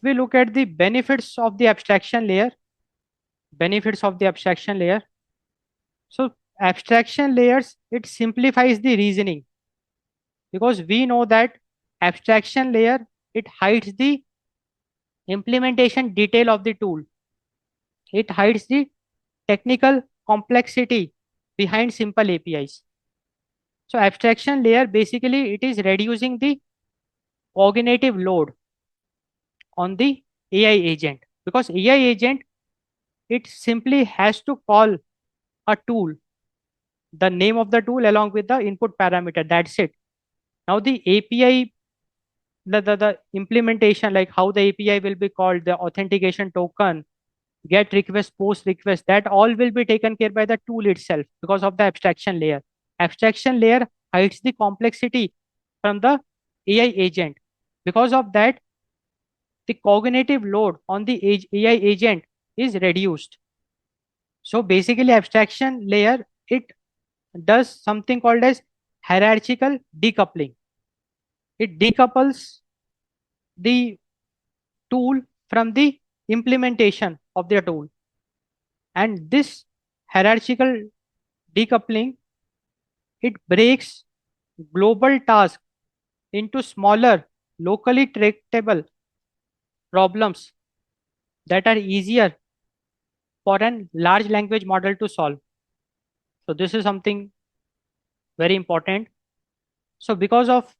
we look at the benefits of the abstraction layer, benefits of the abstraction layer. So abstraction layers, it simplifies the reasoning because we know that abstraction layer, it hides the implementation detail of the tool. It hides the technical complexity behind simple APIs. So abstraction layer basically it is reducing the cognitive load on the AI agent because AI agent it simply has to call a tool, the name of the tool along with the input parameter. That's it. Now the API, the implementation, like how the API will be called, the authentication token, get request, post request, that all will be taken care by the tool itself because of the abstraction layer. Abstraction layer hides the complexity from the AI agent. Because of that, the cognitive load on the AI agent is reduced. So basically, abstraction layer it does something called as hierarchical decoupling. It decouples the tool from the implementation of the tool, and this hierarchical decoupling it breaks global tasks into smaller, locally tractable problems that are easier for a large language model to solve. So this is something very important. So because of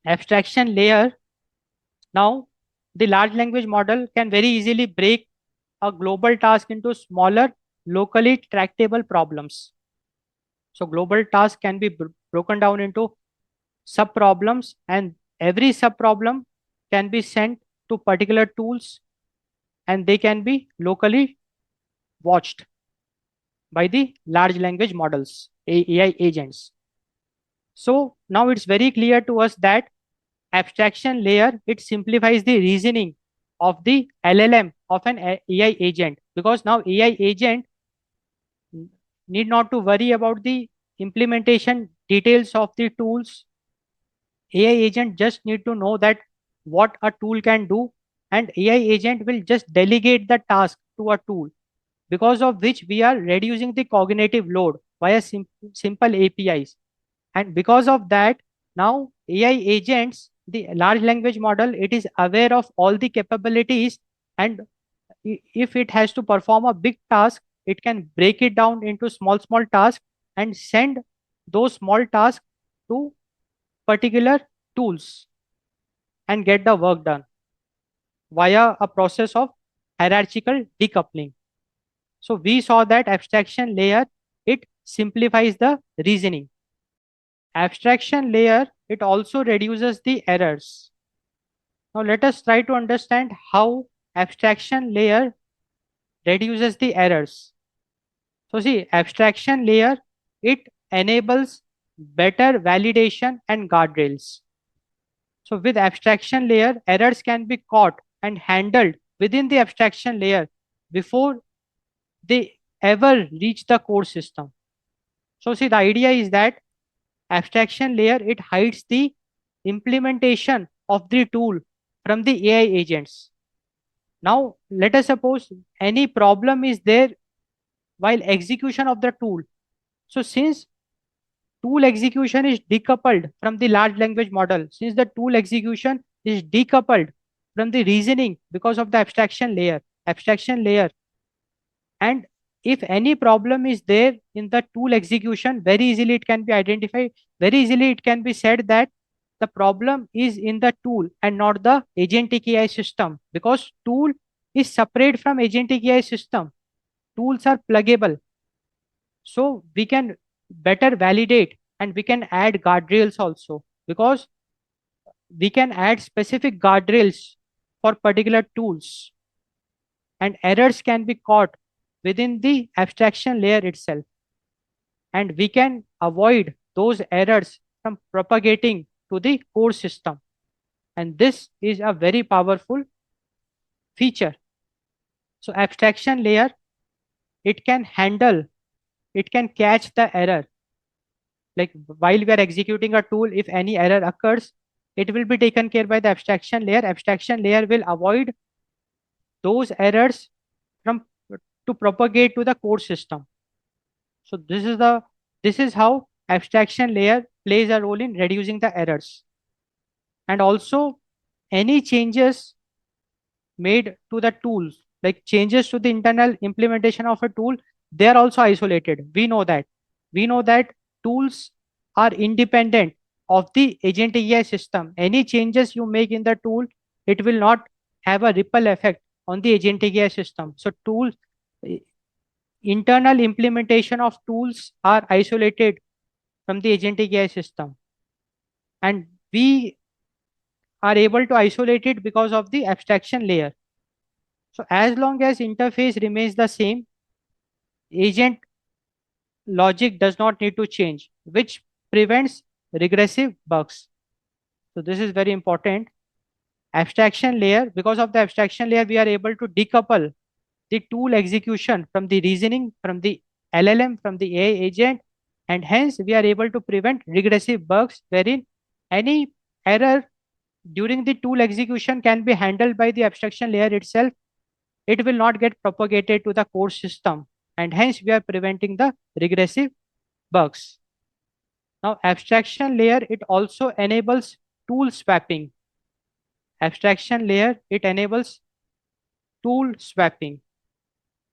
abstraction layer, now the large language model can very easily break a global task into smaller, locally tractable problems. So global task can be broken down into sub problems, and every sub problem can be sent to particular tools and they can be locally watched by the large language models, AI agents. So now it's very clear to us that abstraction layer it simplifies the reasoning of the LLM of an AI agent because now AI agent need not to worry about the implementation details of the tools. AI agent just need to know that what a tool can do, and AI agent will just delegate the task to a tool, because of which we are reducing the cognitive load via simple APIs. And because of that, now AI agents, the large language model, it is aware of all the capabilities, and if it has to perform a big task, it can break it down into small tasks and send those small tasks to particular tools and get the work done via a process of hierarchical decoupling. So we saw that abstraction layer, it simplifies the reasoning. Abstraction layer, it also reduces the errors. Now let us try to understand how abstraction layer reduces the errors. So see, abstraction layer, it enables better validation and guardrails. So with abstraction layer, errors can be caught and handled within the abstraction layer before they ever reach the core system. So see, the idea is that abstraction layer, it hides the implementation of the tool from the AI agents. Now, let us suppose any problem is there while execution of the tool. So since tool execution is decoupled from the large language model, since the tool execution is decoupled from the reasoning because of the abstraction layer, and if any problem is there in the tool execution, very easily it can be identified, very easily it can be said that the problem is in the tool and not the agentic AI system, because tool is separate from agentic AI system. Tools are pluggable, so we can better validate and we can add guardrails also, because we can add specific guardrails for particular tools, and errors can be caught within the abstraction layer itself, and we can avoid those errors from propagating to the core system. And this is a very powerful feature. So abstraction layer, it can handle, it can catch the error. Like while we are executing a tool, if any error occurs, it will be taken care by the abstraction layer. Abstraction layer will avoid those errors from to propagate to the core system. So this is how abstraction layer plays a role in reducing the errors. And also any changes made to the tools, like changes to the internal implementation of a tool, they are also isolated. We know that tools are independent of the agent AI system. Any changes you make in the tool, it will not have a ripple effect on the agent AI system. So tools, internal implementation of tools are isolated from the agent AI system, and we are able to isolate it because of the abstraction layer. So as long as interface remains the same, agent logic does not need to change, which prevents regressive bugs. So this is very important. Abstraction layer, because of the abstraction layer, we are able to decouple the tool execution from the reasoning, from the LLM, from the AI agent, and hence we are able to prevent regressive bugs wherein any error during the tool execution can be handled by the abstraction layer itself. It will not get propagated to the core system, and hence we are preventing the regressive bugs. Now, abstraction layer, it also enables tool swapping. Abstraction layer, it enables tool swapping.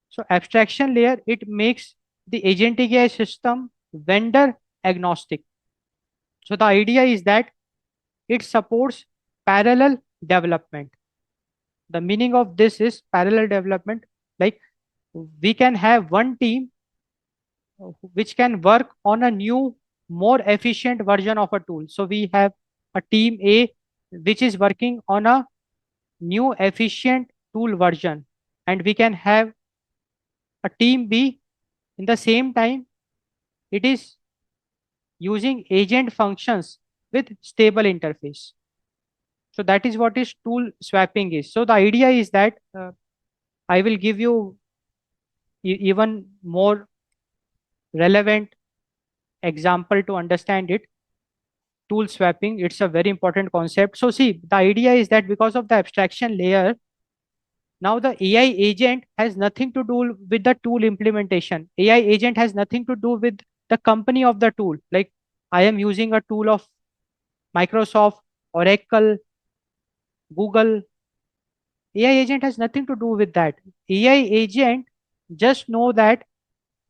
So abstraction layer, it makes the agentic AI system vendor agnostic. So the idea is that it supports parallel development. The meaning of this is parallel development. Like we can have one team which can work on a new, more efficient version of a tool. So we have a team A which is working on a new efficient tool version, and we can have a team B in the same time it is using agent functions with stable interface. So that is what is tool swapping is. So the idea is that I will give you even more relevant example to understand it. Tool swapping, it's a very important concept. So see, the idea is that because of the abstraction layer, now the AI agent has nothing to do with the tool implementation. AI agent has nothing to do with the company of the tool. Like I am using a tool of Microsoft, Oracle, Google. AI agent has nothing to do with that. AI agent just know that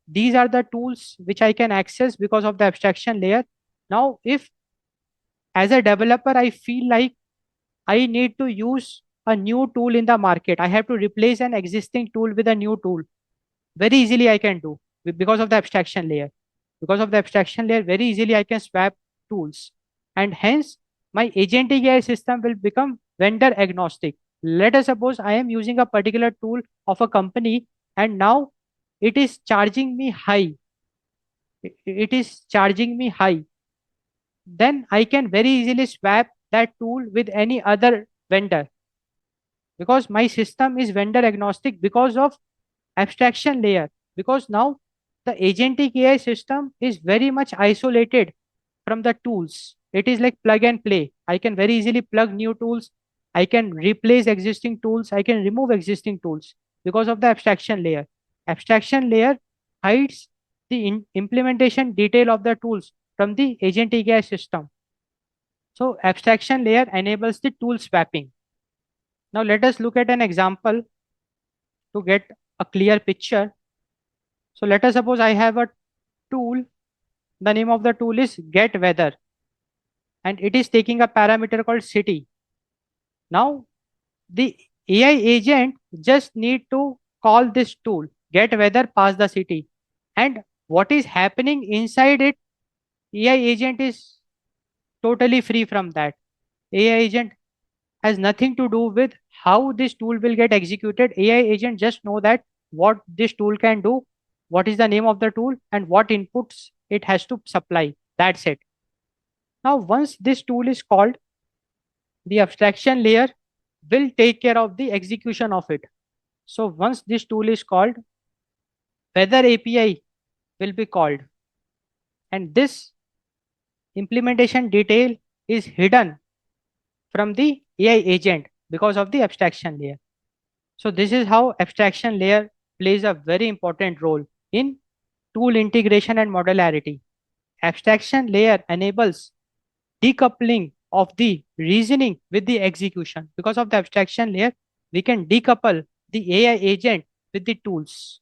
these are the tools which I can access because of the abstraction layer. Now, if as a developer I feel like I need to use a new tool in the market, I have to replace an existing tool with a new tool. Very easily I can do because of the abstraction layer. Because of the abstraction layer, very easily I can swap tools. And hence, my agentic AI system will become vendor agnostic. Let us suppose I am using a particular tool of a company and now it is charging me high. It is charging me high. Then I can very easily swap that tool with any other vendor because my system is vendor agnostic because of abstraction layer. Because now the agentic AI system is very much isolated from the tools. It is like plug and play. I can very easily plug new tools. I can replace existing tools. I can remove existing tools because of the abstraction layer. Abstraction layer hides the implementation detail of the tools from the agentic AI system. So abstraction layer enables the tool swapping. Now let us look at an example to get a clear picture. So let us suppose I have a tool. The name of the tool is get weather, and it is taking a parameter called city. Now the AI agent just need to call this tool get weather pass the city, and what is happening inside it, AI agent is totally free from that. AI agent has nothing to do with how this tool will get executed. AI agent just know that what this tool can do, what is the name of the tool, and what inputs it has to supply. That's it. Now, once this tool is called, the abstraction layer will take care of the execution of it. So once this tool is called, weather API will be called, and this implementation detail is hidden from the AI agent because of the abstraction layer. So this is how abstraction layer plays a very important role in tool integration and modularity. Abstraction layer enables decoupling of the reasoning with the execution. Because of the abstraction layer, we can decouple the AI agent with the tools.